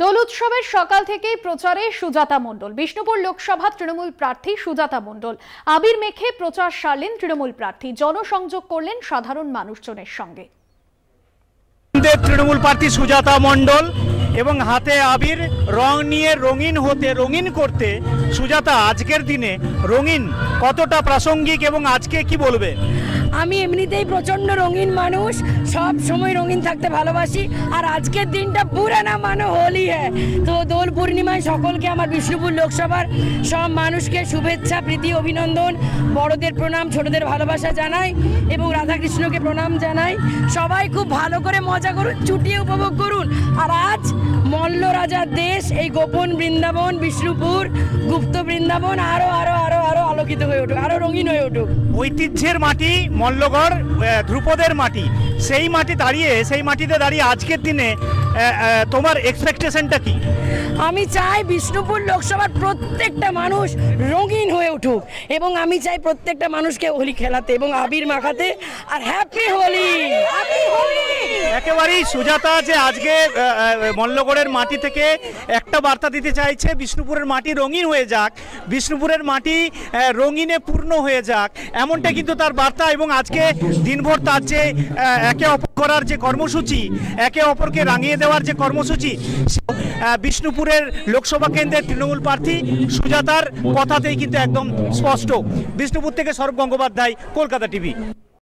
দোল উৎসবের সকাল থেকেই প্রচারে সুজাতা মণ্ডল। বিষ্ণুপুর লোকসভা তৃণমূল প্রার্থী সুজাতা মণ্ডল আবির মেখে প্রচার সারলেন তৃণমূল প্রার্থী। জনসংযোগ করলেন সাধারণ মানুষজনের সঙ্গে। তৃণমূল প্রার্থী সুজাতা মণ্ডল এবং হাতে আবির, রং নিয়ে রঙিন করতে সুজাতা আজকের দিনে রঙিন কতটা প্রাসঙ্গিক এবং আজকে কি বলবে? আমি এমনিতেই প্রচন্ড রঙিন মানুষ, সব সময় রঙিন থাকতে ভালোবাসি। আর আজকের দিনটা পুরা না মানে হোলি হ্যাঁ। তো দোল পূর্ণিমায় সকলকে আমার বিষ্ণুপুর লোকসভার সব মানুষকে শুভেচ্ছা, প্রীতি, অভিনন্দন, বড়দের প্রণাম, ছোটদের ভালোবাসা জানাই এবং রাধাকৃষ্ণকে প্রণাম জানাই। সবাই খুব ভালো করে মজা করুন, চুটিয়ে উপভোগ করুন। আর আজ মল্ল রাজার দেশ, এই গোপন বৃন্দাবন বিষ্ণুপুর, গুপ্ত বৃন্দাবন আরো আরো আরো আরো আলোকিত হয়ে উঠুক, আরো রঙিন হয়ে উঠুক। ঐতিহ্যের মাটি মল্লগড়, ধ্রুপদের মাটি, সেই মাটিতে দাঁড়িয়ে আজকের দিনে তোমার এক্সপেকটেশনটা কি? আমি চাই বিষ্ণুপুর লোকসভার প্রত্যেকটা মানুষ রঙিন হয়ে উঠুক এবং আমি চাই প্রত্যেকটা মানুষকে হোলি খেলাতে এবং আবির মাখাতে। আর হ্যাপি হোলি। একেবারেই সুজাতা যে আজকে মল্লগড়ের মাটি থেকে একটা বার্তা দিতে চাইছে, বিষ্ণুপুরের মাটি রঙিন হয়ে যাক, বিষ্ণুপুরের মাটি রঙিনে পূর্ণ হয়ে যাক, এমনটা কিন্তু তার বার্তা। এবং আজকে দিনভর তার যে একে অপর করার যে কর্মসূচি, একে অপরকে রাঙিয়ে দেওয়ার যে কর্মসূচি, বিষ্ণুপুরের লোকসভা কেন্দ্রের তৃণমূল প্রার্থী সুজাতার কথাতেই কিন্তু একদম স্পষ্ট। বিষ্ণুপুর থেকে সৌরভ গঙ্গোপাধ্যায়, কলকাতা টিভি।